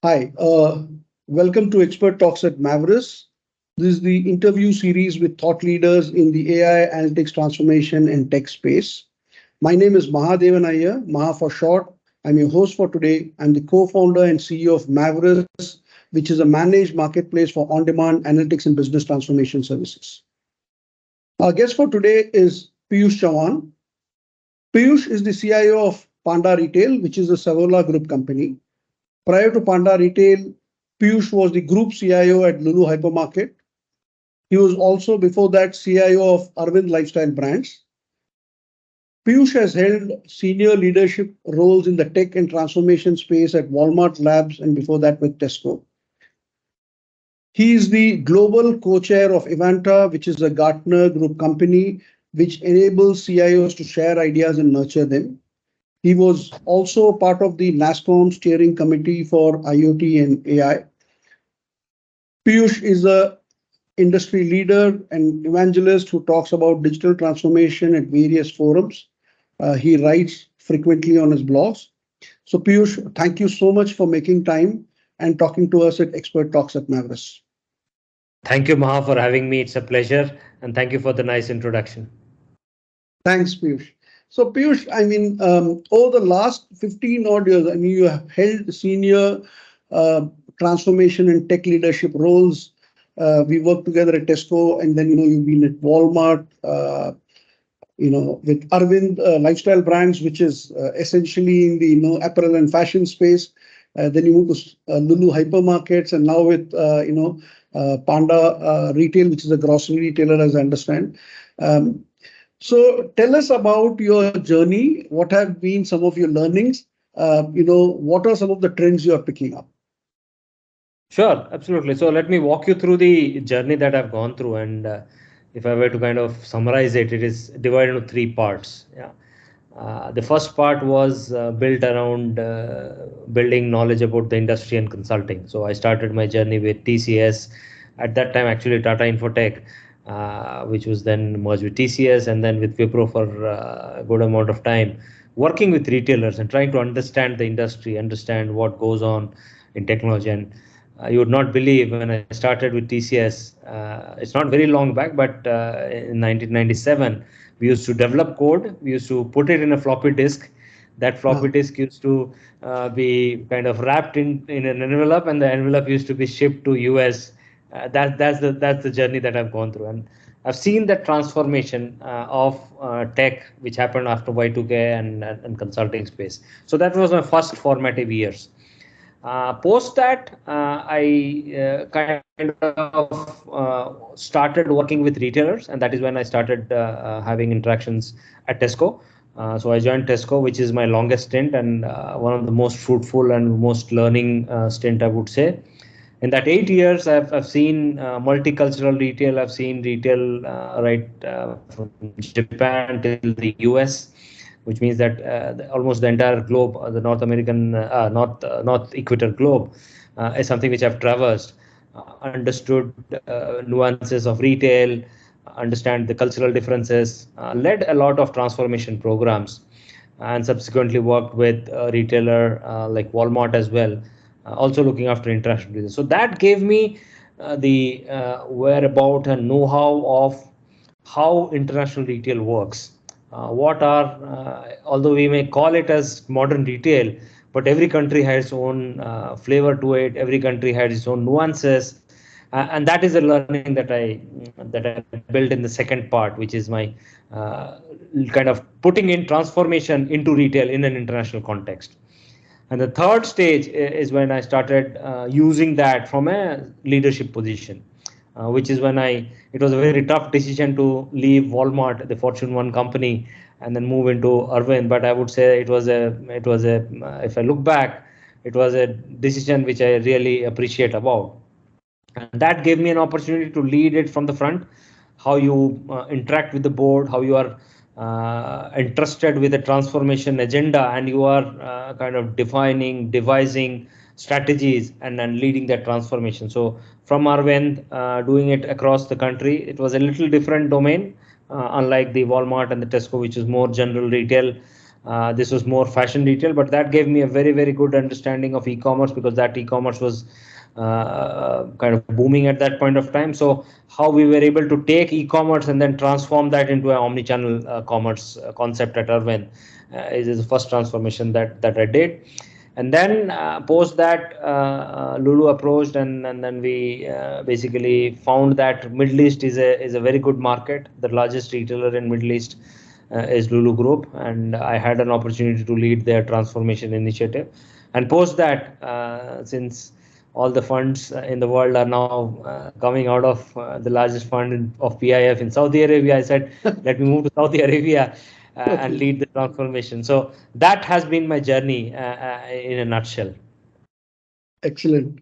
Hi, welcome to Expert Talks at MAAVRUS. This is the interview series with thought leaders in the AI analytics transformation and tech space. My name is Mahadevann Iyerr, Maha for short. I'm your host for today. I'm the co-founder and CEO of MAAVRUS, which is a managed marketplace for on-demand analytics and business transformation services. Our guest for today is Piyush Chowhan. Piyush is the CIO of Panda Retail, which is a Savola Group company. Prior to Panda Retail, Piyush was the Group CIO at Lulu Hypermarket. He was also before that CIO of Arvind Lifestyle Brands. Piyush has held senior leadership roles in the tech and transformation space at Walmartlabs and before that with TESCO. He is the global co-chair of Evanta, which is a Gartner Group company, which enables CIOs to share ideas and nurture them. He was also part of the NASSCOM steering committee for IoT and AI. Piyush is a industry leader and evangelist who talks about digital transformation at various forums. He writes frequently on his blogs. So Piyush, thank you so much for making time and talking to us at Expert Talks at MAAVRUS. Thank you, Maha, for having me. It's a pleasure. And thank you for the nice introduction. Thanks, Piyush. So Piyush, over the last 15 odd years, you have held senior transformation and tech leadership roles. We worked together at TESCO, and then you've been at Walmart, with Arvind Lifestyle Brands, which is essentially in the apparel and fashion space. Then you moved to Lulu Hypermarkets, and now with Panda Retail, which is a grocery retailer, as I understand. So tell us about your journey. What have been some of your learnings? What are some of the trends you are picking up? Sure, absolutely. So let me walk you through the journey that I've gone through. And if I were to kind of summarize it, it is divided into three parts. Yeah. The first part was built around building knowledge about the industry and consulting. So I started my journey with TCS. At that time, actually, Tata Infotech. Which was then merged with TCS and then with Wipro for a good amount of time, working with retailers and trying to understand the industry, understand what goes on in technology. And you would not believe when I started with TCS, it's not very long back, but in 1997, we used to develop code. We used to put it in a floppy disk. That floppy disk used to be kind of wrapped in an envelope, and the envelope used to be shipped to US. That's the journey that I've gone through, and I've seen that transformation of tech which happened after Y2K and consulting space. So that was my first formative years. Post that, I kind of started working with retailers, and that is when I started having interactions at TESCO. So I joined TESCO, which is my longest stint and one of the most fruitful and most learning stint, I would say. In that 8 years, I've seen multicultural retail. I've seen retail from Japan till the US, which means that almost the entire globe, the North American, North Equator globe, is something which I've traversed, understood nuances of retail, understand the cultural differences, led a lot of transformation programs, and subsequently worked with a retailer like Walmart as well. Also looking after international business. So that gave me the whereabout and know-how of how international retail works. Although we may call it as modern retail, but every country has its own flavor to it. Every country has its own nuances. And that is the learning that I built in the second part, which is my kind of putting in transformation into retail in an international context. And the third stage is when I started using that from a leadership position, which is when it was a very tough decision to leave Walmart, the Fortune 1 company, and then move into Arvind. But I would say it was if I look back, it was a decision which I really appreciate about. And that gave me an opportunity to lead it from the front, how you interact with the board, how you are entrusted with a transformation agenda, and you are kind of devising strategies and then leading that transformation. So from Arvind, doing it across the country, it was a little different domain, unlike the Walmart and the TESCO, which is more general retail. This was more fashion retail, but that gave me a very, very good understanding of e-commerce, because that e-commerce was kind of booming at that point of time. So how we were able to take e-commerce and then transform that into an omni-channel commerce concept at Arvind is the first transformation that I did. And then post that, Lulu approached, and then we basically found that Middle East is a very good market. The largest retailer in Middle East is Lulu Group, and I had an opportunity to lead their transformation initiative. And post that, since all the funds in the world are now coming out of the largest fund of PIF in Saudi Arabia, I said, let me move to Saudi Arabia and Okay, lead the transformation. So that has been my journey in a nutshell. excellent.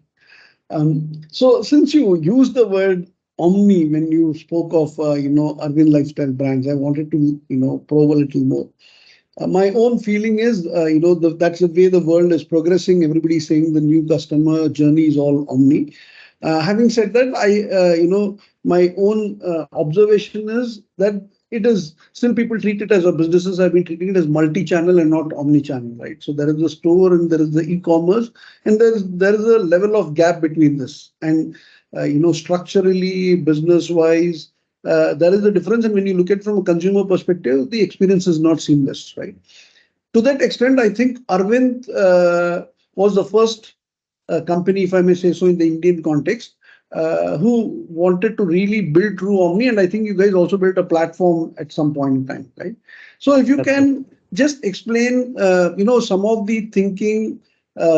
So since you used the word omni when you spoke of, Arvind Lifestyle Brands, I wanted to, probe a little more. My own feeling is, that's the way the world is progressing. Everybody's saying the new customer journey is all omni. Having said that, my own observation is that it is still people treat it as, or businesses have been treating it as multi-channel and not omni-channel, right? So there is the store and there is the e-commerce, and there is a level of gap between this. And structurally, business-wise, there is a difference. And when you look at it from a consumer perspective, the experience is not seamless, right? To that extent, I think Arvind was the first company, if I may say so, in the Indian context, who wanted to really build true omni. And I think you guys also built a platform at some point in time, right? So if you That's it. can just explain, some of the thinking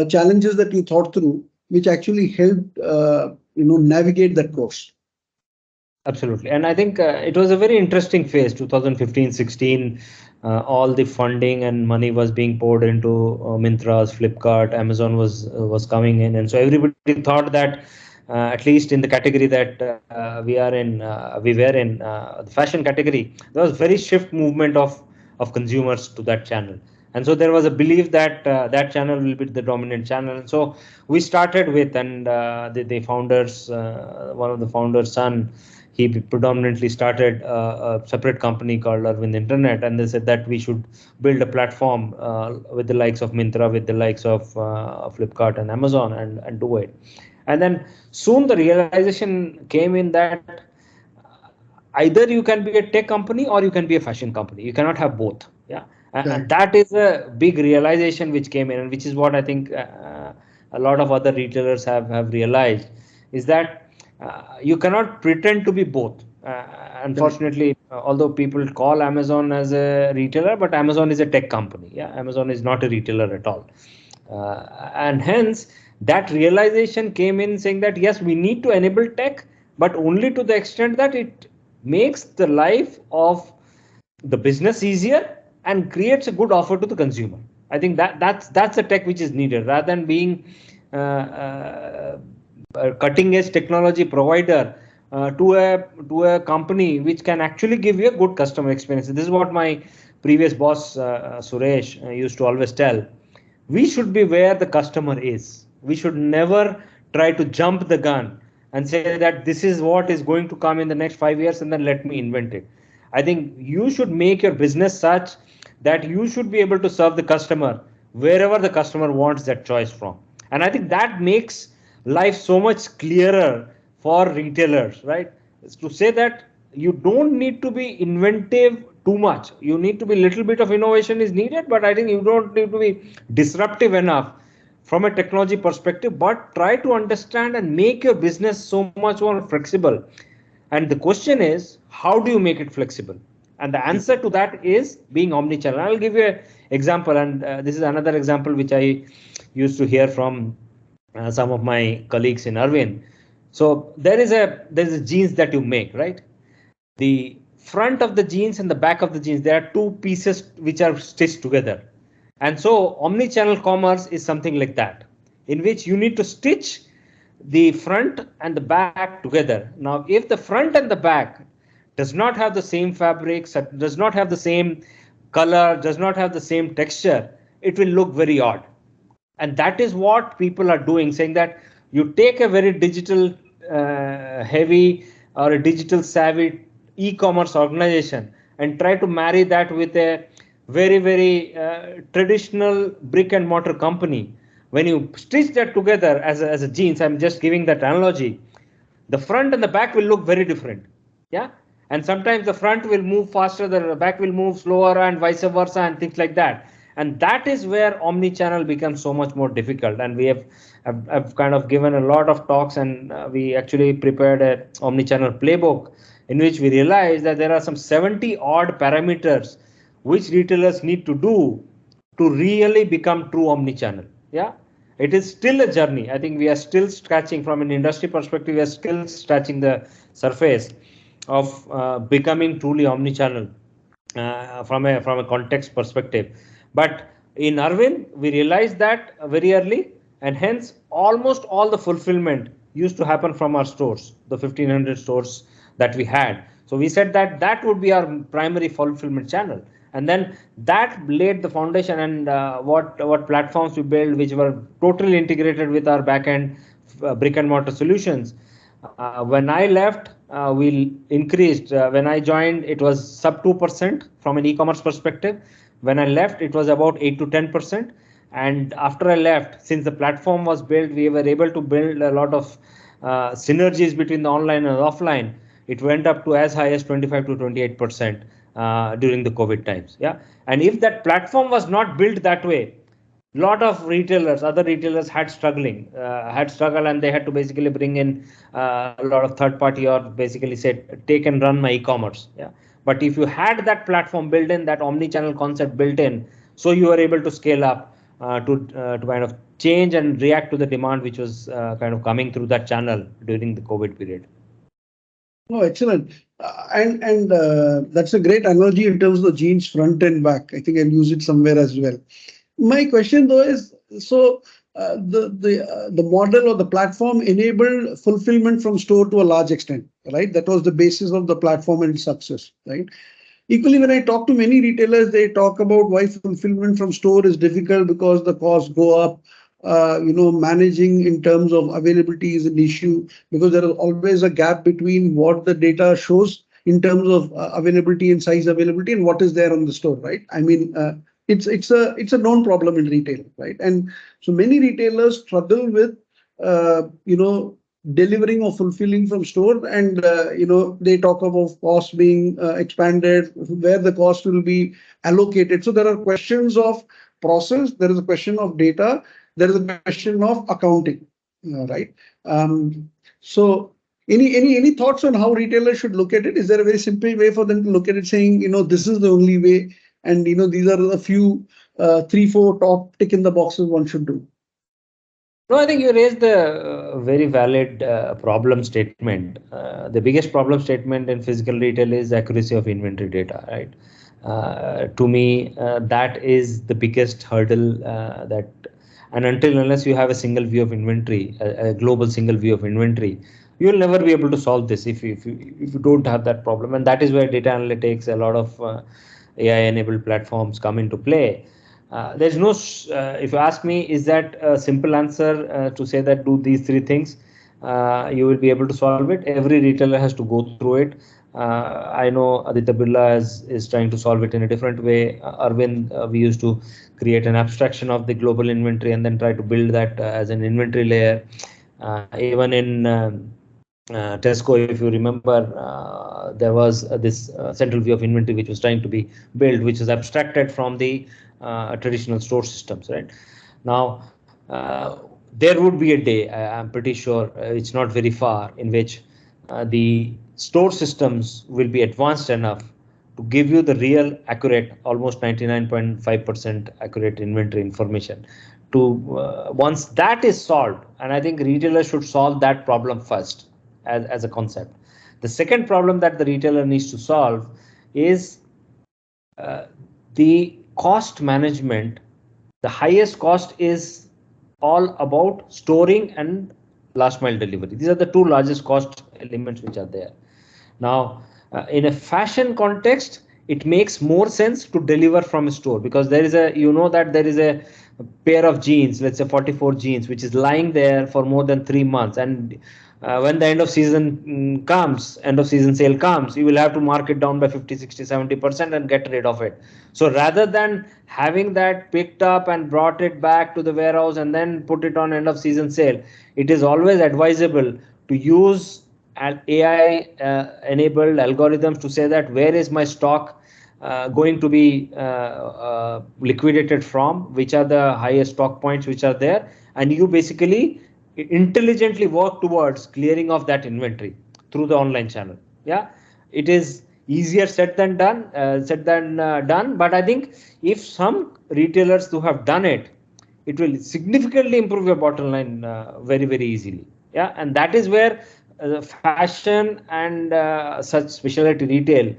challenges that you thought through, which actually helped, navigate that course. Absolutely. And I think it was a very interesting phase, 2015-16. All the funding and money was being poured into Myntra's, Flipkart, Amazon was coming in. And so everybody thought that at least in the category that we were in, the fashion category, there was very shift movement of consumers to that channel. And so there was a belief that that channel will be the dominant channel. And so we started with, and the founders, one of the founders' son, he predominantly started a separate company called Arvind Internet, and they said that we should build a platform with the likes of Myntra, with the likes of Flipkart and Amazon, and do it. And then soon the realization came in that either you can be a tech company or you can be a fashion company. You cannot have both. Yeah, and Correct. that is a big realization which came in, and which is what I think a lot of other retailers have realized, is that you cannot pretend to be both. Correct. Unfortunately, although people call Amazon as a retailer, but Amazon is a tech company. Yeah, Amazon is not a retailer at all. And hence that realization came in, saying that yes, we need to enable tech, but only to the extent that it makes the life of the business easier and creates a good offer to the consumer. I think that's a tech which is needed, rather than being a cutting edge technology provider to a company which can actually give you a good customer experience. This is what my previous boss Suresh used to always tell. We should be where the customer is. We should never try to jump the gun and say that this is what is going to come in the next 5 years and then let me invent it. I think you should make your business such that you should be able to serve the customer wherever the customer wants that choice from. And I think that makes life so much clearer for retailers, right? It's to say that you don't need to be inventive too much. You need to be, little bit of innovation is needed, but I think you don't need to be disruptive enough from a technology perspective, but try to understand and make your business so much more flexible. And the question is, how do you make it flexible? And the Yeah. answer to that is being omnichannel. I'll give you an example, and this is another example which I used to hear from some of my colleagues in Arvind. So there is a jeans that you make, right? The front of the jeans and the back of the jeans, there are two pieces which are stitched together. And so omni-channel commerce is something like that, in which you need to stitch the front and the back together. Now, if the front and the back does not have the same fabrics, does not have the same color, does not have the same texture, it will look very odd. And that is what people are doing, saying that you take a very digital heavy or a digital savvy e-commerce organization and try to marry that with a very traditional brick and mortar company, when you stitch that together as a jeans, I'm just giving that analogy, the front and the back will look very different. Yeah. And sometimes the front will move faster, the back will move slower, and vice versa, and things like that. And that is where omni-channel becomes so much more difficult. And we have kind of given a lot of talks, and we actually prepared a omni-channel playbook in which we realized that there are some 70 odd parameters which retailers need to do to really become true omni-channel. Yeah. It is still a journey. I think we are still scratching, from an industry perspective, we are still scratching the surface of becoming truly omni-channel from a context perspective. But in Arvind, we realized that very early, and hence almost all the fulfillment used to happen from our stores, the 1500 stores that we had. So we said that that would be our primary fulfillment channel, and then that laid the foundation. And what platforms we built, which were totally integrated with our backend brick and mortar solutions. When I left, we increased. When I joined, it was sub 2% from an e-commerce perspective. When I left, it was about 8 to 10%. And after I left, since the platform was built, we were able to build a lot of synergies between the online and offline. It went up to as high as 25 to 28% during the COVID times. Yeah. And if that platform was not built that way, lot of retailers, other retailers had struggled, and they had to basically bring in a lot of third party, or basically say, take and run my e-commerce. Yeah. But if you had that platform built in, that omni-channel concept built in, so you were able to scale up to kind of change and react to the demand which was kind of coming through that channel during the COVID period. Oh, excellent. And that's a great analogy in terms of the jeans front and back. I think I'll use it somewhere as well. My question though is, so the model or the platform enabled fulfillment from store to a large extent, right? That was the basis of the platform and its success, right? Equally, when I talk to many retailers, they talk about why fulfillment from store is difficult because the costs go up. Managing in terms of availability is an issue because there is always a gap between what the data shows in terms of availability and size availability and what is there on the store, right? I mean, it's a known problem in retail, right? And so many retailers struggle with delivering or fulfilling from store, and they talk about costs being expanded, where the cost will be allocated. So there are questions of process, there is a question of data, there is a question of accounting, right? So any thoughts on how retailers should look at it? Is there a very simple way for them to look at it, saying, this is the only way, and these are the few 3-4 top tick in the boxes one should do? No, I think you raised a very valid problem statement. The biggest problem statement in physical retail is accuracy of inventory data, right? To me, that is the biggest hurdle and unless you have a single view of inventory, a global single view of inventory, you will never be able to solve this if you don't have that problem. And that is where data analytics, a lot of AI-enabled platforms come into play. There's no, if you ask me, is that a simple answer to say that do these three things, you will be able to solve it? Every retailer has to go through it. I know Aditya Birla is trying to solve it in a different way. Arvind, we used to create an abstraction of the global inventory and then try to build that as an inventory layer. Even in TESCO, if you remember, there was this central view of inventory which was trying to be built, which is abstracted from the traditional store systems. Right now, there would be a day, I'm pretty sure it's not very far, in which the store systems will be advanced enough to give you the real accurate, almost 99.5% accurate inventory information. Once that is solved, and I think retailers should solve that problem first as a concept. The second problem that the retailer needs to solve is the cost management. The highest cost is all about storing and last mile delivery. These are the two largest cost elements which are there. Now, in a fashion context, it makes more sense to deliver from a store, because there is a pair of jeans, let's say 44 jeans, which is lying there for more than 3 months, and when the end of season comes, end of season sale comes, you will have to mark it down by 50, 60, 70% and get rid of it. So rather than having that picked up and brought it back to the warehouse and then put it on end of season sale, it is always advisable to use AI enabled algorithms to say that where is my stock going to be liquidated from, which are the highest stock points which are there, and you basically intelligently work towards clearing of that inventory through the online channel. Yeah, it is easier said than done, but I think if some retailers who have done it, it will significantly improve your bottom line very easily. Yeah, and that is where fashion and such specialty retail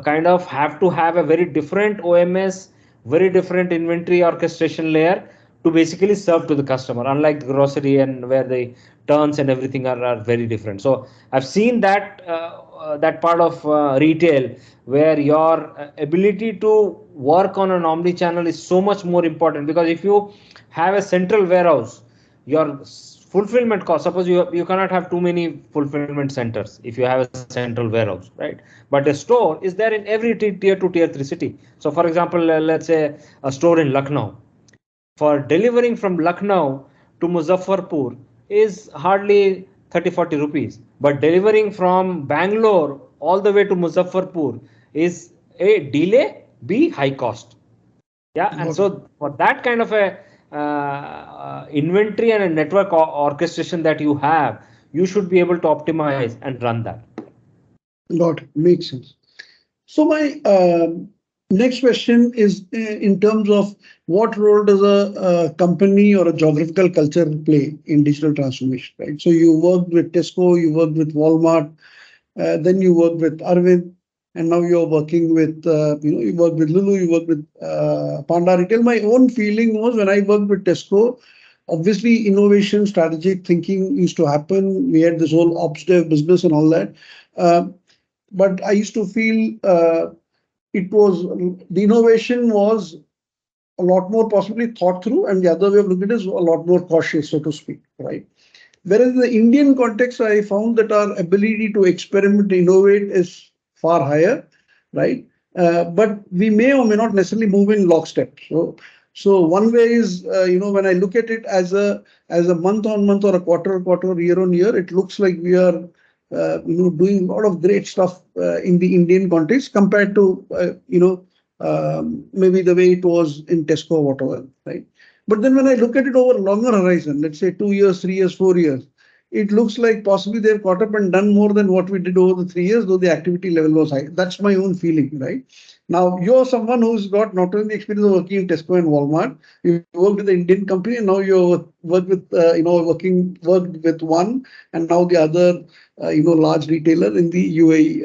kind of have to have a very different OMS, very different inventory orchestration layer to basically serve to the customer, unlike the grocery and where the turns and everything are very different. So I've seen that that part of retail where your ability to work on an omni channel is so much more important, because if you have a central warehouse, your fulfillment cost, suppose you cannot have too many fulfillment centers if you have a central warehouse, right? But a store is there in every tier 2 tier 3 city. So for example, let's say a store in Lucknow, for delivering from Lucknow to Muzaffarpur is hardly 30-40 rupees, but delivering from Bangalore all the way to Muzaffarpur is a delay, b high cost. Yeah, and so for that kind of a inventory and a network orchestration that you have, you should be able to optimize and run that. Got it. Makes sense. So my next question is in terms of what role does a company or a geographical culture play in digital transformation, right? So you worked with TESCO, you worked with Walmart, then you worked with Arvind, and now you're working with, you work with Lulu, you work with Panda Retail. My own feeling was when I worked with TESCO, obviously innovation, strategic thinking used to happen. We had this whole ops dev business and all that. But I used to feel it was the innovation was a lot more possibly thought through, and the other way of looking at it is a lot more cautious, so to speak, right? Whereas in the Indian context, I found that our ability to experiment, innovate is far higher, right? But we may or may not necessarily move in lockstep. So one way is, when I look at it as a month on month or a quarter year on year, it looks like we are doing a lot of great stuff in the Indian context compared to maybe the way it was in TESCO or whatever, right? But then when I look at it over a longer horizon, let's say 2 years, 3 years, 4 years, it looks like possibly they've caught up and done more than what we did over the 3 years, though the activity level was high. That's my own feeling, right? Now, you're someone who's got not only the experience of working in TESCO and Walmart, you worked with the Indian company, and now you worked with, worked with one, and now the other, large retailer in the UAE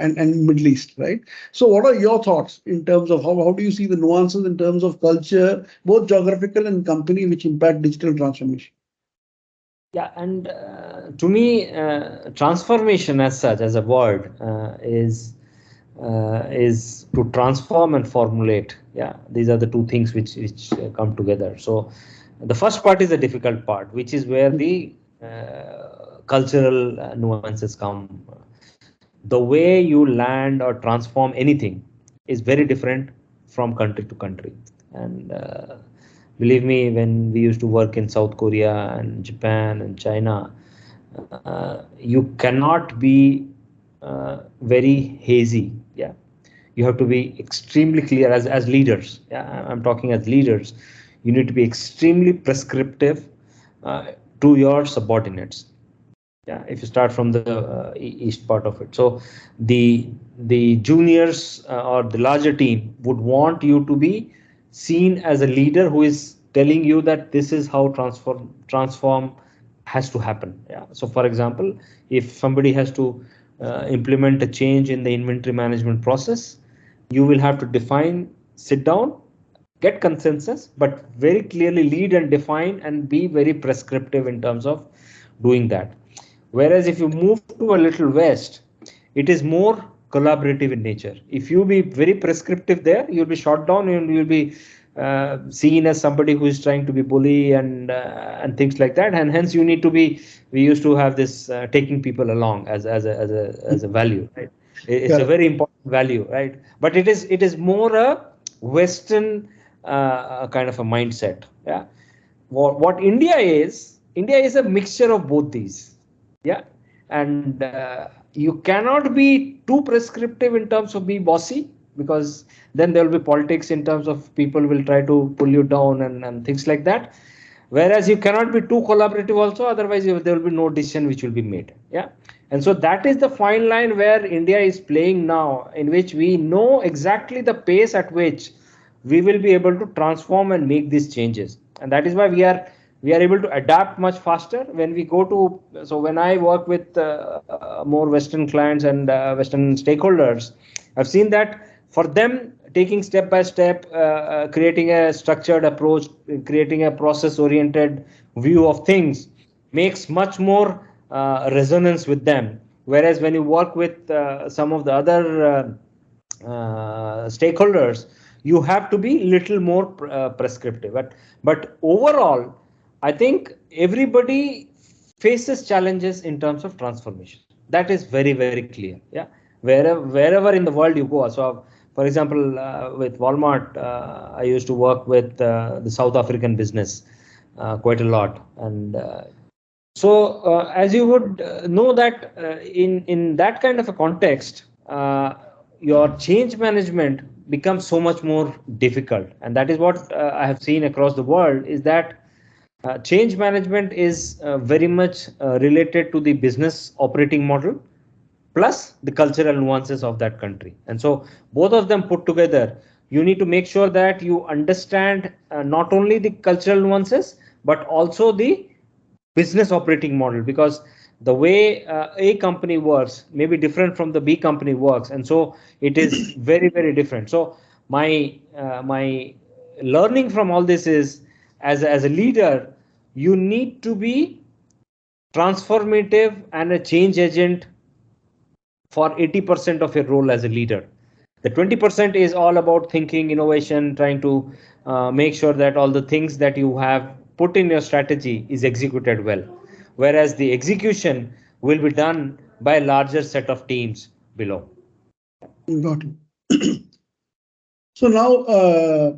and Middle East, right? So what are your thoughts in terms of how do you see the nuances in terms of culture, both geographical and company, which impact digital transformation? Yeah, and to me, transformation as such, as a word, is to transform and formulate. Yeah, these are the two things which come together. So the first part is the difficult part, which is where the cultural nuances come. The way you land or transform anything is very different from country to country. And believe me, when we used to work in South Korea and Japan and China, you cannot be very hazy. Yeah, you have to be extremely clear as leaders. Yeah, I'm talking as leaders. You need to be extremely prescriptive to your subordinates. Yeah, if you start from the east part of it, so the juniors or the larger team would want you to be seen as a leader who is telling you that this is how transform has to happen. Yeah, so for example, if somebody has to implement a change in the inventory management process, you will have to define, sit down, get consensus, but very clearly lead and define and be very prescriptive in terms of doing that. Whereas if you move to a little west, it is more collaborative in nature. If you be very prescriptive there, you'll be shot down and you'll be seen as somebody who is trying to be bully and things like that. And hence you need to be. We used to have this taking people along as a value, right? It's a Correct. very important value, right? But it is more a Western kind of a mindset. Yeah. What India is a mixture of both these. Yeah. And you cannot be too prescriptive in terms of be bossy, because then there will be politics in terms of people will try to pull you down and things like that. Whereas you cannot be too collaborative also, otherwise there will be no decision which will be made. Yeah. And so that is the fine line where India is playing now, in which we know exactly the pace at which we will be able to transform and make these changes. And that is why we are able to adapt much faster when we go to. So when I work with more Western clients and Western stakeholders, I've seen that for them, taking step by step, creating a structured approach, creating a process oriented view of things makes much more resonance with them. Whereas when you work with some of the other stakeholders, you have to be little more prescriptive. But overall, I think everybody faces challenges in terms of transformation. That is very, very clear. Yeah. Wherever in the world you go. So for example, with Walmart, I used to work with the South African business quite a lot. And as you would know that in that kind of a context, your change management becomes so much more difficult. And that is what I have seen across the world, is that change management is very much related to the business operating model plus the cultural nuances of that country. And so both of them put together, you need to make sure that you understand not only the cultural nuances but also the business operating model, because the way A company works may be different from the B company works, and so it is very, very different. So my learning from all this is, as a leader, you need to be transformative and a change agent for 80% of your role as a leader. The 20% is all about thinking, innovation, trying to make sure that all the things that you have put in your strategy is executed well. Whereas the execution will be done by a larger set of teams below. Got it. So now,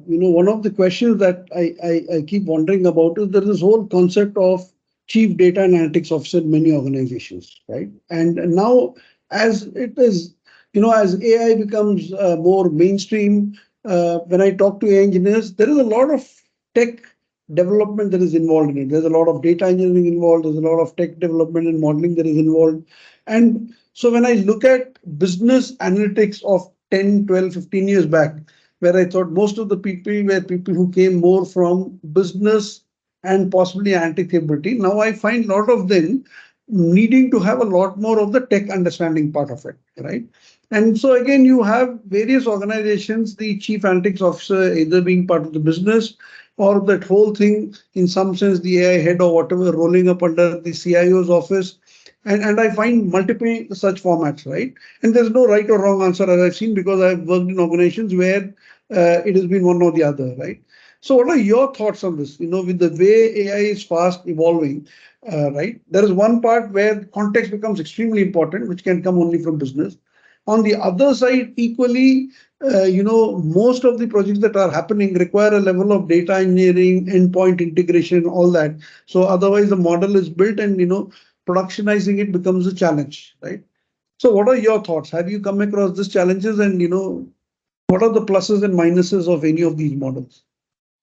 one of the questions that I keep wondering about is there is this whole concept of chief data and analytics officer in many organizations, right? And now, as it is, as AI becomes more mainstream, when I talk to AI engineers, there is a lot of tech development that is involved in it. There's a lot of data engineering involved. There's a lot of tech development and modeling that is involved. And so when I look at business analytics of 10, 12, 15 years back, where I thought most of the people were people who came more from business and possibly analytic capability. Now I find a lot of them needing to have a lot more of the tech understanding part of it, right? And so again, you have various organizations, the chief analytics officer either being part of the business or that whole thing, in some sense, the AI head or whatever, rolling up under the CIO's office. And I find multiple such formats, right? And there's no right or wrong answer, as I've seen, because I've worked in organizations where it has been one or the other, right? So what are your thoughts on this? With the way AI is fast evolving, right? There is one part where context becomes extremely important, which can come only from business. On the other side, equally, most of the projects that are happening require a level of data engineering, endpoint integration, all that. So otherwise, the model is built and, productionizing it becomes a challenge, right? So what are your thoughts? Have you come across these challenges and, what are the pluses and minuses of any of these models?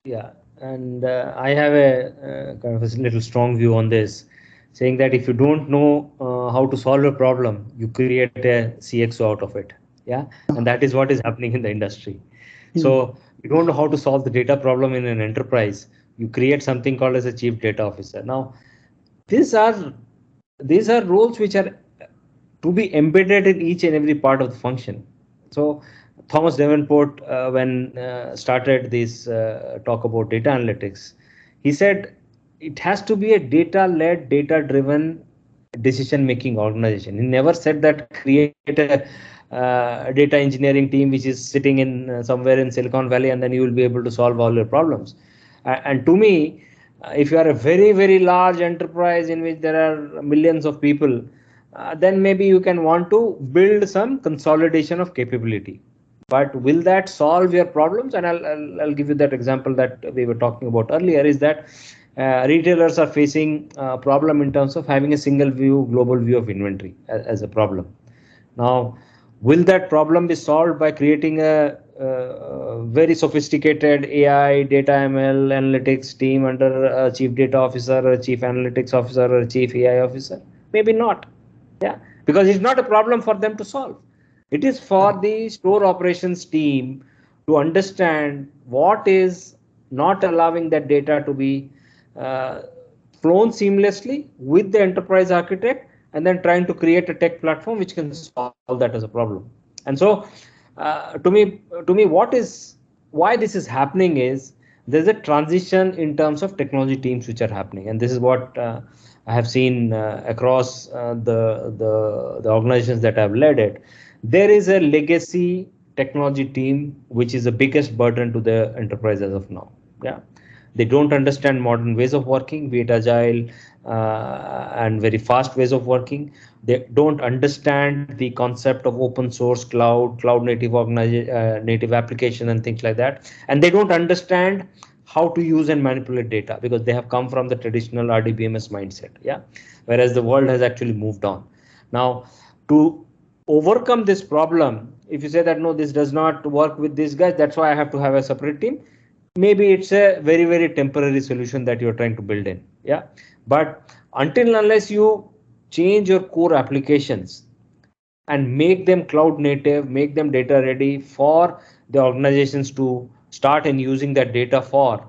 Yeah, and I have a kind of a little strong view on this, saying that if you don't know how to solve a problem, you create a CXO out of it. Yeah, and that is what is happening in the industry. Hmm. So you don't know how to solve the data problem in an enterprise, you create something called as a chief data officer. Now, these are these are roles which are to be embedded in each and every part of the function. So Thomas Davenport, when started this talk about data analytics, he said it has to be a data-led, data-driven decision-making organization. He never said that create a data engineering team which is sitting in somewhere in Silicon Valley, and then you will be able to solve all your problems. And to me, if you are a very, very large enterprise in which there are millions of people, then maybe you can want to build some consolidation of capability. But will that solve your problems? And I'll give you that example that we were talking about earlier, is that retailers are facing a problem in terms of having a single view, global view of inventory as a problem. Now, will that problem be solved by creating a very sophisticated AI, data ML, analytics team under a chief data officer, or a chief analytics officer, or a chief AI officer? Maybe not. Yeah, because it's not a problem for them to solve. It is for the store operations team to understand what is not allowing that data to be uh, flown seamlessly with the enterprise architect, and then trying to create a tech platform which can solve that as a problem. And so, to me, why this is happening is there's a transition in terms of technology teams which are happening, and this is what I have seen across the organizations that I've led it. There is a legacy technology team which is the biggest burden to the enterprise as of now. Yeah, they don't understand modern ways of working, be it agile and very fast ways of working. They don't understand the concept of open source cloud native native application and things like that, and they don't understand how to use and manipulate data because they have come from the traditional RDBMS mindset. Yeah, whereas the world has actually moved on. Now, to overcome this problem, if you say that no, this does not work with these guys, that's why I have to have a separate team, maybe it's a very, very temporary solution that you're trying to build in. Yeah, but until unless you change your core applications and make them cloud native, make them data ready for the organizations to start and using that data for,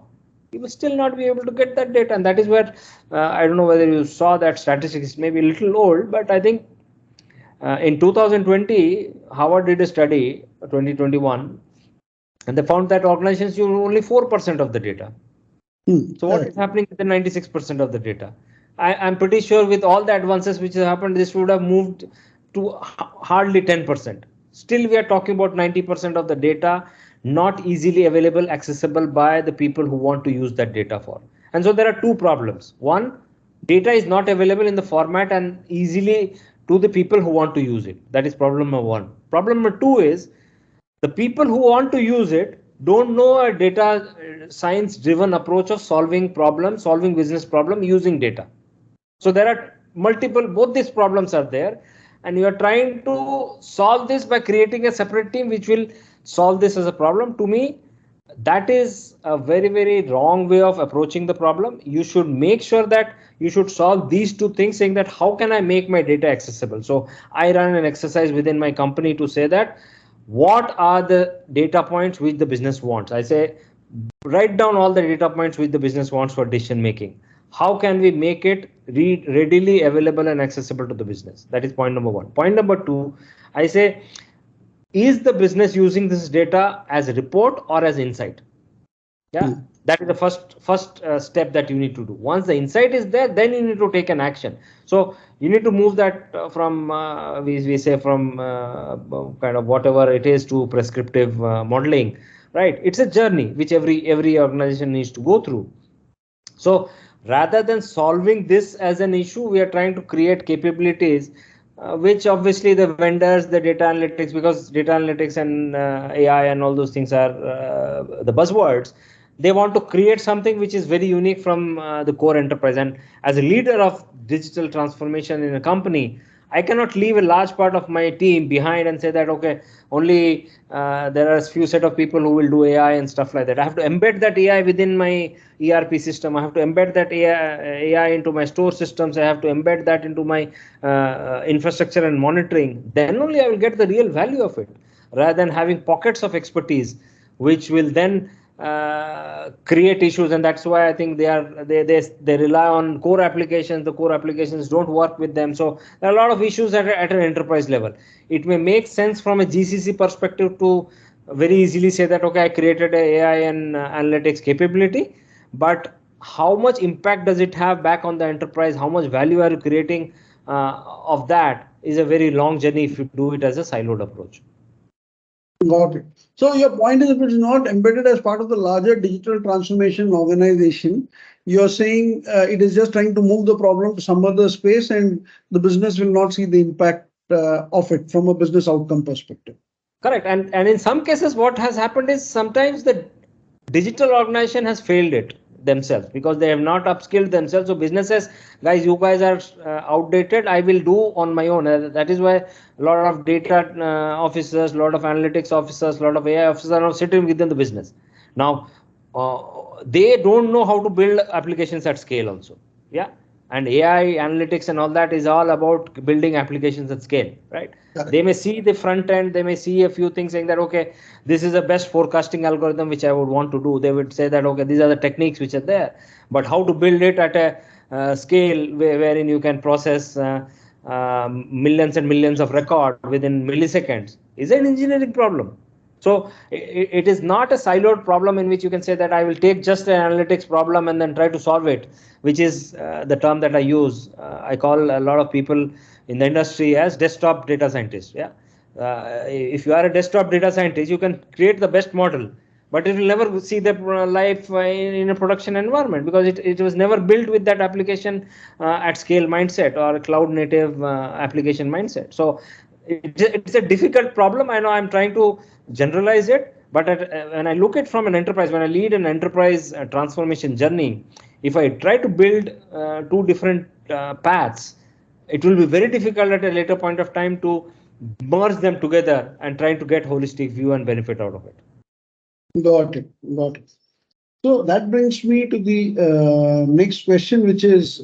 you will still not be able to get that data. And that is where I don't know whether you saw that statistics, maybe a little old, but I think in 2020 Harvard did a study, 2021, and they found that organizations use only 4% of the data. So what is happening with the 96% of the data? I'm pretty sure with all the advances which have happened, this would have moved to hardly 10%. Still, we are talking about 90% of the data not easily available, accessible by the people who want to use that data for. And so there are two problems. One, data is not available in the format and easily to the people who want to use it. That is problem number one. Problem number two is the people who want to use it don't know a data science driven approach of solving problems, solving business problem using data. So there are multiple, both these problems are there, and you are trying to solve this by creating a separate team which will solve this as a problem. To me, that is a very, very wrong way of approaching the problem. You should make sure that you should solve these two things, saying that how can I make my data accessible? So I run an exercise within my company to say that what are the data points which the business wants. I say write down all the data points which the business wants for decision making. How can we make it readily available and accessible to the business? That is point number one. Point number two, I say, is the business using this data as a report or as insight? Yeah, that is the first step that you need to do. Once the insight is there, then you need to take an action. So you need to move that from we say from kind of whatever it is to prescriptive modeling, right? It's a journey which every organization needs to go through. So rather than solving this as an issue, we are trying to create capabilities which obviously the vendors, the data analytics, because data analytics and AI and all those things are the buzzwords, they want to create something which is very unique from the core enterprise. And as a leader of digital transformation in a company, I cannot leave a large part of my team behind and say that, okay, only there are a few set of people who will do AI and stuff like that. I have to embed that AI within my ERP system. I have to embed that AI into my store systems. I have to embed that into my infrastructure and monitoring. Then only I will get the real value of it, rather than having pockets of expertise, which will then create issues. And that's why I think they rely on core applications. The core applications don't work with them. So there are a lot of issues at an enterprise level. It may make sense from a GCC perspective to very easily say that, okay, I created an AI and analytics capability, but how much impact does it have back on the enterprise? How much value are you creating of that? is a very long journey if you do it as a siloed approach. Got it. So your point is, if it's not embedded as part of the larger digital transformation organization, you're saying it is just trying to move the problem to some other space, and the business will not see the impact of it from a business outcome perspective. Correct. And in some cases, what has happened is sometimes the digital organization has failed it themselves because they have not upskilled themselves. So businesses, guys, you guys are outdated. I will do on my own. That is why a lot of data officers, a lot of analytics officers, a lot of AI officers are now sitting within the business. Now, they don't know how to build applications at scale also. Yeah. And AI analytics and all that is all about building applications at scale, right? They may see the front end, they may see a few things saying that, okay, this is the best forecasting algorithm which I would want to do. They would say that, okay, these are the techniques which are there, but how to build it at a scale wherein you can process millions and millions of records within milliseconds is an engineering problem. So it is not a siloed problem in which you can say that I will take just an analytics problem and then try to solve it, which is the term that I use. I call a lot of people in the industry as desktop data scientists. Yeah, if you are a desktop data scientist, you can create the best model, but it will never see the life in a production environment because it was never built with that application at scale mindset or a cloud native application mindset. So it's a difficult problem. I know I'm trying to generalize it, but when I look at from an enterprise, when I lead an enterprise transformation journey, if I try to build two different paths, it will be very difficult at a later point of time to merge them together and try to get holistic view and benefit out of it. Got it. Got it. So that brings me to the next question, which is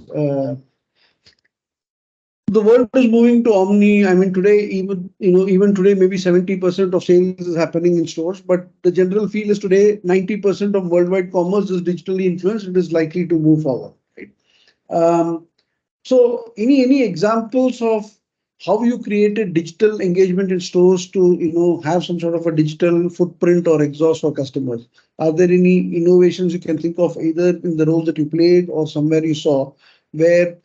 the world is moving to omni. I mean, today, even today, maybe 70% of sales is happening in stores, but the general feel is today 90% of worldwide commerce is digitally influenced. It is likely to move forward. Right? So, any examples of how you created digital engagement in stores to have some sort of a digital footprint or exhaust for customers? Are there any innovations you can think of, either in the role that you played or somewhere you saw where?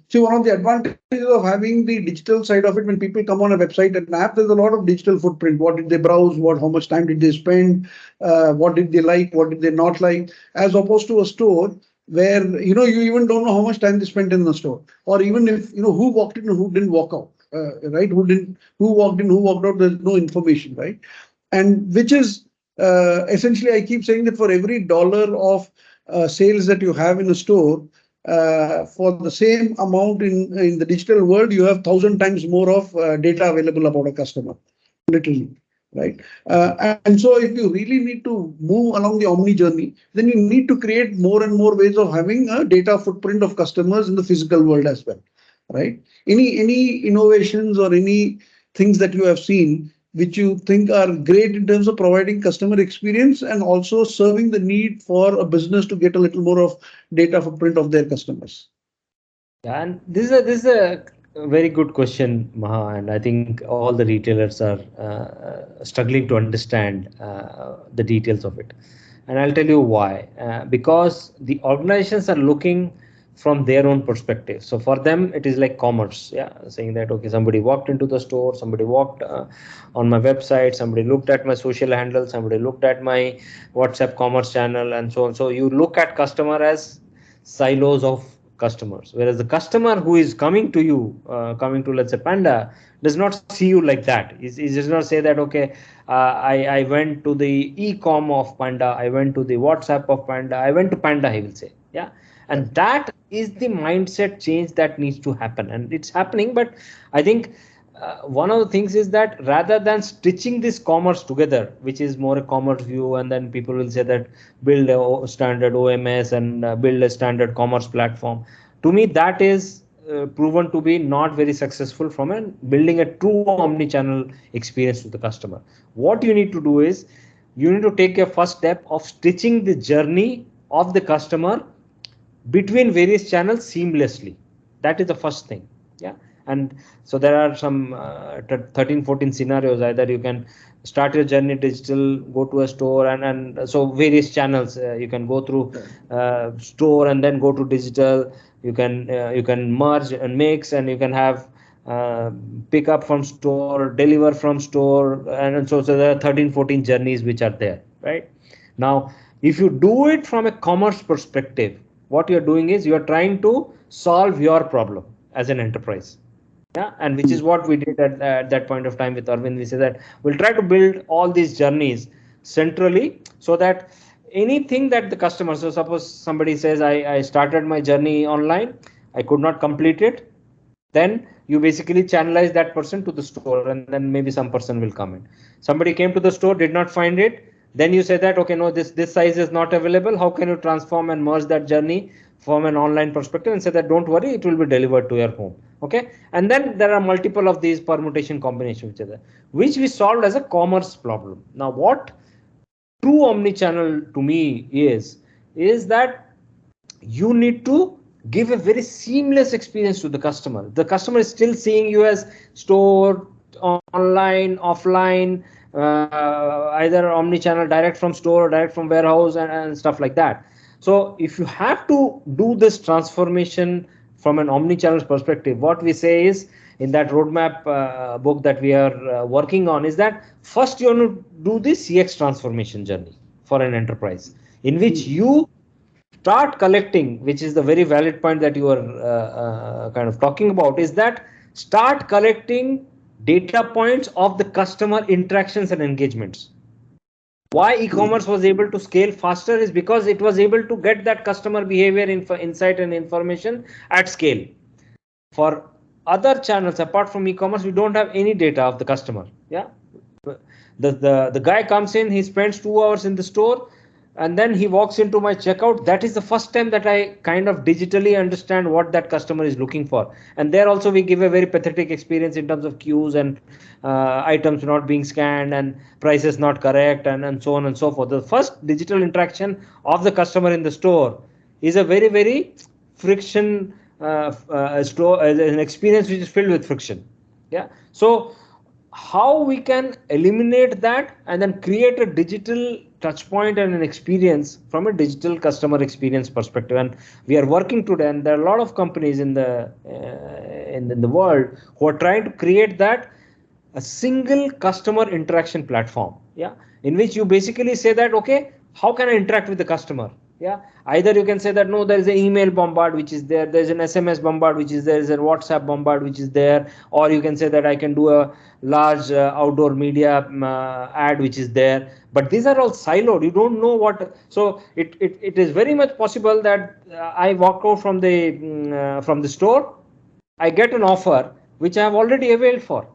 See, one of the advantages of having the digital side of it, when people come on a website and an app, there's a lot of digital footprint. What did they browse? How much time did they spend? What did they like? What did they not like? As opposed to a store where you even don't know how much time they spent in the store, or even if who walked in and who didn't walk out, right? Who walked in, who walked out? There's no information, right? And which is essentially, I keep saying that for every dollar of sales that you have in a store, for the same amount in the digital world, you have 1,000 times more of data available about a customer, literally, right? And so if you really need to move along the omni journey, then you need to create more and more ways of having a data footprint of customers in the physical world as well, right? Any innovations or any things that you have seen which you think are great in terms of providing customer experience and also serving the need for a business to get a little more of data footprint of their customers? Yeah, and this is a very good question, Maha, and I think all the retailers are struggling to understand the details of it. And I'll tell you why. Because the organizations are looking from their own perspective. So for them, it is like commerce. Yeah, saying that, okay, somebody walked into the store, somebody walked on my website, somebody looked at my social handle, somebody looked at my WhatsApp commerce channel, and so on. So you look at customer as silos of customers, whereas the customer who is coming to you, coming to, let's say, Panda, does not see you like that. He does not say that, okay, I went to the e-com of Panda, I went to the WhatsApp of Panda, I went to Panda, he will say. Yeah. And that is the mindset change that needs to happen, and it's happening. But I think one of the things is that rather than stitching this commerce together, which is more a commerce view, and then people will say that build a standard OMS and build a standard commerce platform. To me, that is proven to be not very successful from building a true omni-channel experience to the customer. What you need to do is you need to take a first step of stitching the journey of the customer between various channels seamlessly. That is the first thing. Yeah. And so there are some 13-14 scenarios. Either you can start your journey digital, go to a store, and so various channels. You can go through store and then go to digital. You can merge and mix, and you can have pick up from store, deliver from store, and so there are 13, 14 journeys which are there, right? Now, if you do it from a commerce perspective, what you're doing is you're trying to solve your problem as an enterprise. Yeah, and which is what we did at that point of time with Arvind. We said that we'll try to build all these journeys centrally so that anything that the customer, so suppose somebody says, I started my journey online, I could not complete it, then you basically channelize that person to the store, and then maybe some person will come in. Somebody came to the store, did not find it, then you say that, okay, no, this size is not available. How can you transform and merge that journey from an online perspective and say that don't worry, it will be delivered to your home. Okay, and then there are multiple of these permutation combinations which are there, which we solved as a commerce problem. Now, what true omni-channel to me is that you need to give a very seamless experience to the customer. The customer is still seeing you as store, online, offline, either omni-channel, direct from store or direct from warehouse, and stuff like that. So if you have to do this transformation from an omni-channel perspective, what we say is in that roadmap book that we are working on is that first you want to do the CX transformation journey for an enterprise, in which you start collecting, which is the very valid point that you are kind of talking about, is that start collecting data points of the customer interactions and engagements. Why e-commerce was able to scale faster is because it was able to get that customer behavior insight and information at scale. For other channels apart from e-commerce, we don't have any data of the customer. Yeah, the guy comes in, he spends 2 hours in the store, and then he walks into my checkout. That is the first time that I kind of digitally understand what that customer is looking for. And there also we give a very pathetic experience in terms of queues and items not being scanned and prices not correct, and so on and so forth. The first digital interaction of the customer in the store is a very, very friction store, an experience which is filled with friction. Yeah. So how we can eliminate that and then create a digital touch point and an experience from a digital customer experience perspective. And we are working today, and there are a lot of companies in the world who are trying to create that a single customer interaction platform, yeah, in which you basically say that, okay, how can I interact with the customer? Yeah, either you can say that no, there is an email bombard which is there, there's an SMS bombard which is there is a WhatsApp bombard which is there, or you can say that I can do a large outdoor media ad which is there. But these are all siloed, you don't know what. So it is very much possible that I walk out from the store, I get an offer which I have already availed for.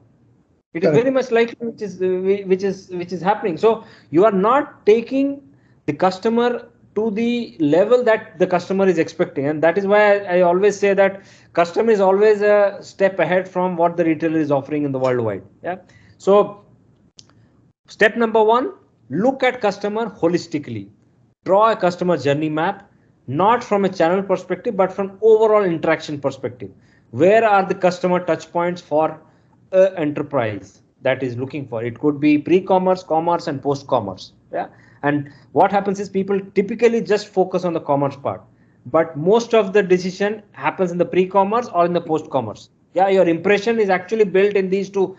It is very much likely which is happening. So you are not taking the customer to the level that the customer is expecting, and that is why I always say that customer is always a step ahead from what the retailer is offering in the worldwide. Yeah. So step number 1, look at customer holistically. Draw a customer journey map, not from a channel perspective, but from overall interaction perspective. Where are the customer touch points for an enterprise that is looking for? It could be pre-commerce, commerce, and post-commerce. Yeah. And what happens is people typically just focus on the commerce part, but most of the decision happens in the pre-commerce or in the post-commerce. Yeah, your impression is actually built in these two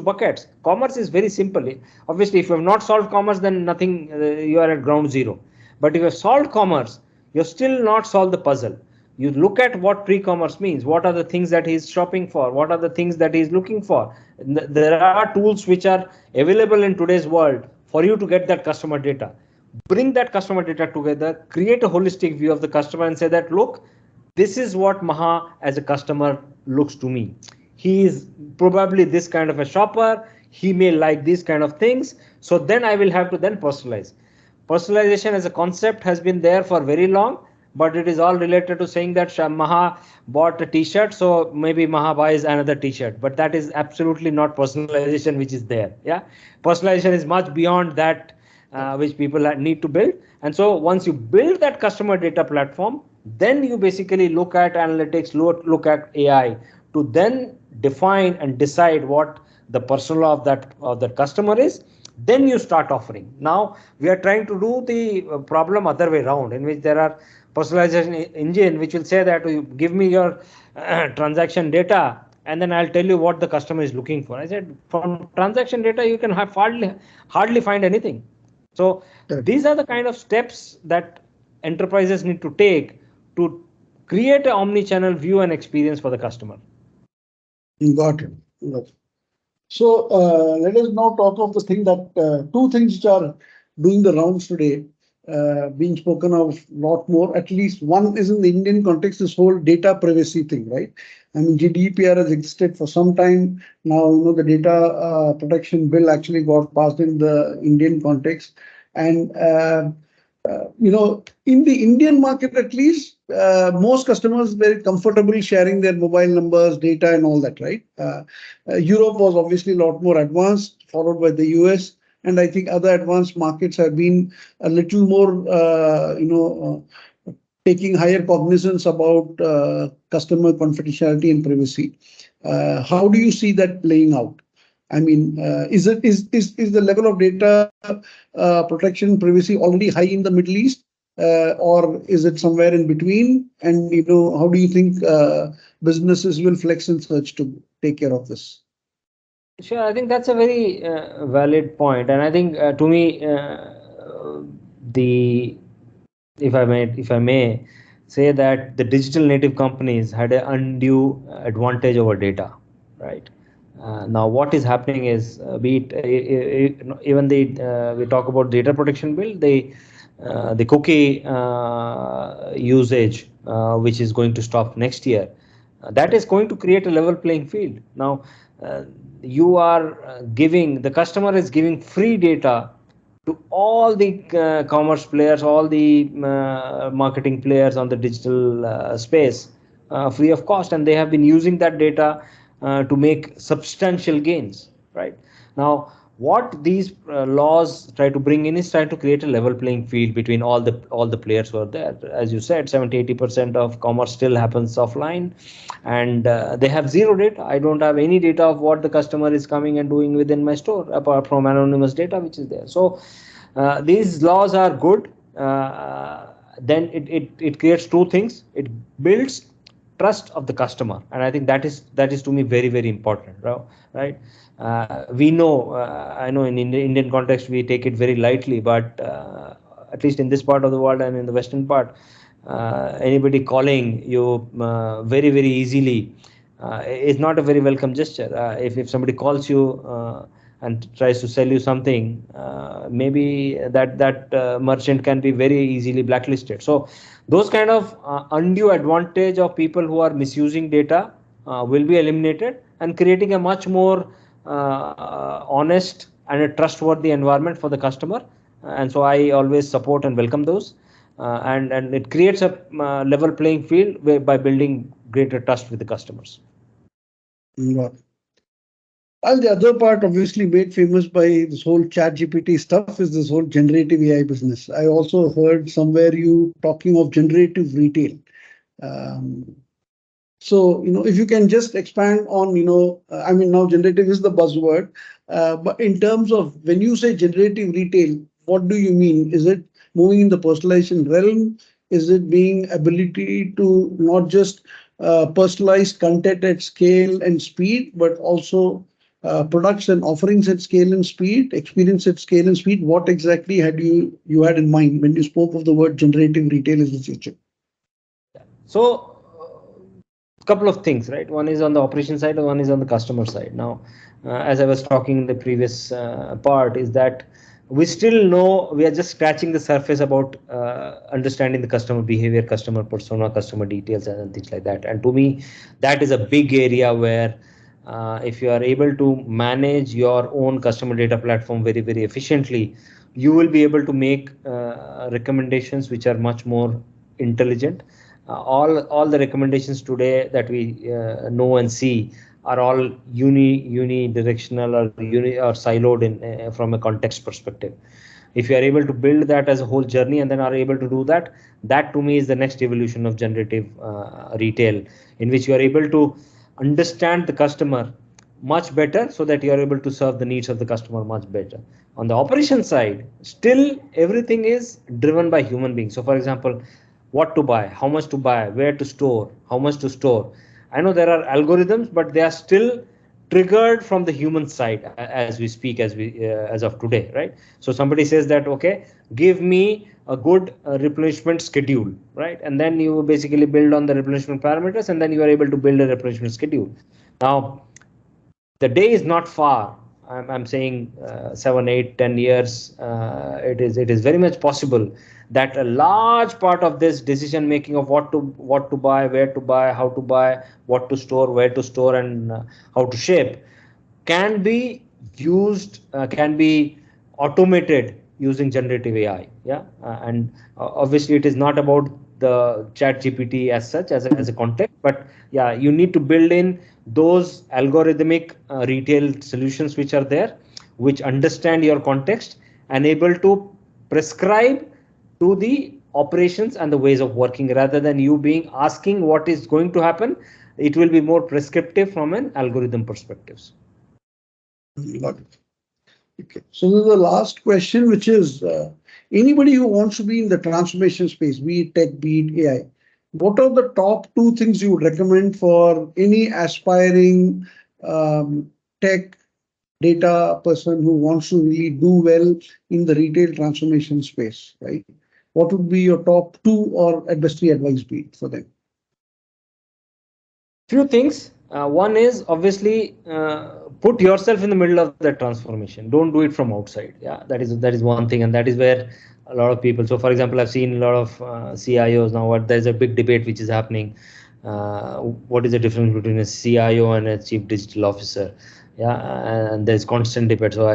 buckets. Commerce is very simple. Obviously, if you have not solved commerce, then nothing, you are at ground zero. But if you have solved commerce, you have still not solved the puzzle. You look at what pre-commerce means. What are the things that he is shopping for? What are the things that he is looking for? There are tools which are available in today's world for you to get that customer data. Bring that customer data together, create a holistic view of the customer and say that, look, this is what Maha as a customer looks to me. He is probably this kind of a shopper. He may like these kind of things. So then I will have to then personalize. Personalization as a concept has been there for very long, but it is all related to saying that Maha bought a t-shirt, so maybe Maha buys another t-shirt. But that is absolutely not personalization which is there. Yeah, personalization is much beyond that, which people need to build. And so once you build that customer data platform, then you basically look at analytics, look at AI to then define and decide what the persona of that customer is. Then you start offering. Now we are trying to do the problem other way around, in which there are personalization engine which will say that you give me your transaction data and then I'll tell you what the customer is looking for. I said, from transaction data, you can have hardly find anything. So Correct. these are the kind of steps that enterprises need to take to create an omni-channel view and experience for the customer. Got it. Got it. So let us now talk of the thing that two things which are doing the rounds today, being spoken of a lot more. At least one is in the Indian context, this whole data privacy thing, right? I mean, GDPR has existed for some time now. The data protection bill actually got passed in the Indian context, and in the Indian market at least, most customers were comfortable sharing their mobile numbers, data, and all that, right? Europe was obviously a lot more advanced, followed by the US, and I think other advanced markets have been a little more, taking higher cognizance about customer confidentiality and privacy. How do you see that playing out? I mean, is the level of data protection privacy already high in the Middle East, or is it somewhere in between? And how do you think businesses will flex and search to take care of this? Sure, I think that's a very valid point, and I think to me, the if I may say that the digital native companies had an undue advantage over data, right? Now, what is happening is, be it even we talk about data protection bill, the cookie usage, which is going to stop next year, that is going to create a level playing field. Now, you are giving the customer is giving free data to all the commerce players, all the marketing players on the digital space, free of cost, and they have been using that data to make substantial gains. Right now, what these laws try to bring in is try to create a level playing field between all the players who are there. As you said, 70-80% of commerce still happens offline, and they have zero data. I don't have any data of what the customer is coming and doing within my store, apart from anonymous data which is there. So these laws are good. Then it creates two things. It builds trust of the customer, and I think that is to me very, very important, right? We know, I know in Indian context we take it very lightly, but at least in this part of the world and in the western part, anybody calling you very, very easily is not a very welcome gesture. If somebody calls you and tries to sell you something, maybe that merchant can be very easily blacklisted. So those kind of undue advantage of people who are misusing data will be eliminated, and creating a much more honest and a trustworthy environment for the customer. And so I always support and welcome those, and it creates a level playing field by building greater trust with the customers. Got it. And the other part, obviously made famous by this whole chat GPT stuff, is this whole generative AI business. I also heard somewhere you talking of generative retail. Um, so, if you can just expand on, I mean, now generative is the buzzword, but in terms of when you say generative retail, what do you mean? Is it moving in the personalization realm? Is it being ability to not just personalize content at scale and speed, but also products and offerings at scale and speed, experience at scale and speed? What exactly had you had in mind when you spoke of the word generative retail as the future? So, couple of things, right? One is on the operation side, and one is on the customer side. Now, as I was talking in the previous part, is that we still know we are just scratching the surface about understanding the customer behavior, customer persona, customer details, and things like that. And to me, that is a big area where if you are able to manage your own customer data platform very, very efficiently, you will be able to make recommendations which are much more intelligent. All the recommendations today that we know and see are all unidirectional or siloed in from a context perspective. If you are able to build that as a whole journey and then are able to do that, that to me is the next evolution of generative retail, in which you are able to understand the customer much better, so that you are able to serve the needs of the customer much better. On the operation side, still everything is driven by human beings. So for example, what to buy, how much to buy, where to store, how much to store, I know there are algorithms, but they are still triggered from the human side as we speak, as of today, right? So somebody says that, okay, give me a good replenishment schedule, right? And then you basically build on the replenishment parameters, and then you are able to build a replenishment schedule. Now, the day is not far. I'm saying 7, 8, 10 years. It is very much possible that a large part of this decision making of what to buy, where to buy, how to buy, what to store, where to store, and how to shape can be used, can be automated using generative AI. Yeah, and obviously it is not about the chat GPT as such, as a context, but yeah, you need to build in those algorithmic retail solutions which are there, which understand your context and able to prescribe to the operations and the ways of working, rather than you being asking what is going to happen. It will be more prescriptive from an algorithm perspectives. Got it. Okay. So this is the last question, which is anybody who wants to be in the transformation space, be it tech, be it AI, what are the top 2 things you would recommend for any aspiring tech data person who wants to really do well in the retail transformation space, right? What would be your top 2 or industry advice be for them? Few things. One is obviously put yourself in the middle of that transformation. Don't do it from outside. Yeah, that is one thing, and that is where a lot of people. So, for example, I've seen a lot of CIOs now. There's a big debate which is happening. What is the difference between a CIO and a chief digital officer? Yeah, and there's constant debate. So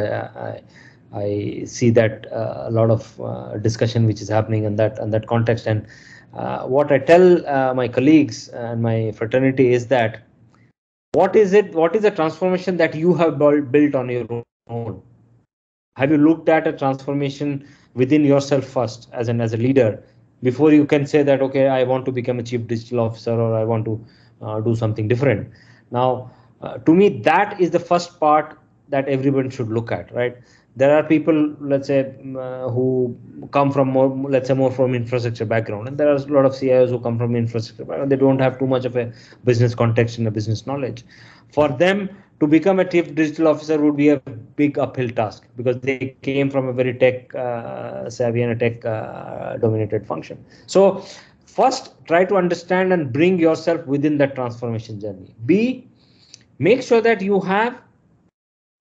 I see that a lot of discussion which is happening in that context. And what I tell my colleagues and my fraternity is that what is the transformation that you have built on your own? Have you looked at a transformation within yourself first as a leader before you can say that, okay, I want to become a chief digital officer, or I want to do something different? Now, to me, that is the first part that everyone should look at, right? There are people, let's say, who come from more, let's say, more from infrastructure background, and there are a lot of CIOs who come from infrastructure background. They don't have too much of a business context and a business knowledge. For them to become a chief digital officer would be a big uphill task, because they came from a very tech savvy and a tech dominated function. So first, try to understand and bring yourself within that transformation journey. B, make sure that you have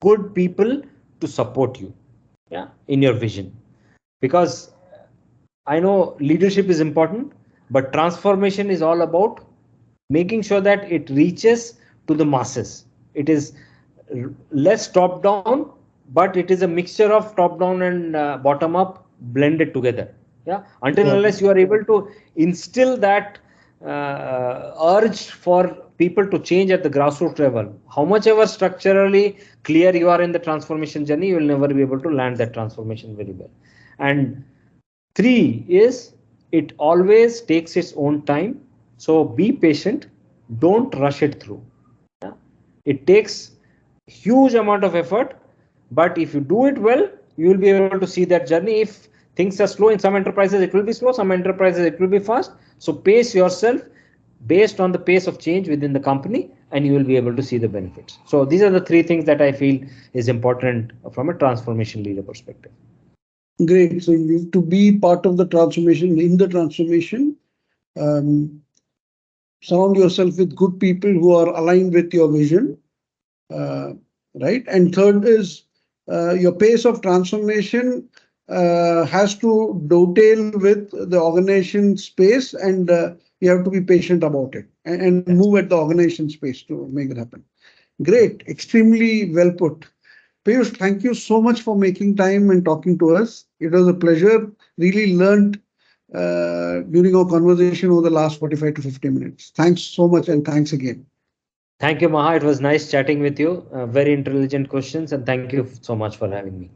good people to support you, yeah, in your vision. Because I know leadership is important, but transformation is all about making sure that it reaches to the masses. It is less top down, but it is a mixture of top down and bottom up blended together. Yeah, until Got unless it. you are able to instill that urge for people to change at the grassroots level, how much ever structurally clear you are in the transformation journey, you will never be able to land that transformation very well. And 3 is, it always takes its own time. So be patient, don't rush it through. Yeah? It takes huge amount of effort, but if you do it well, you will be able to see that journey. If things are slow in some enterprises, it will be slow, some enterprises it will be fast. So pace yourself based on the pace of change within the company, and you will be able to see the benefits. So these are the 3 things that I feel is important from a transformation leader perspective. Great. So you to be part of the transformation, in the transformation, um, surround yourself with good people who are aligned with your vision, uh, right? And third is your pace of transformation has to dovetail with the organization space, and you have to be patient about it and move at the organization space to make it happen. Great, extremely well put. Piyush, thank you so much for making time and talking to us. It was a pleasure. Really learned during our conversation over the last 45 to 50 minutes. Thanks so much, and thanks again. Thank you, Maha. It was nice chatting with you. Very intelligent questions, and thank you so much for having me.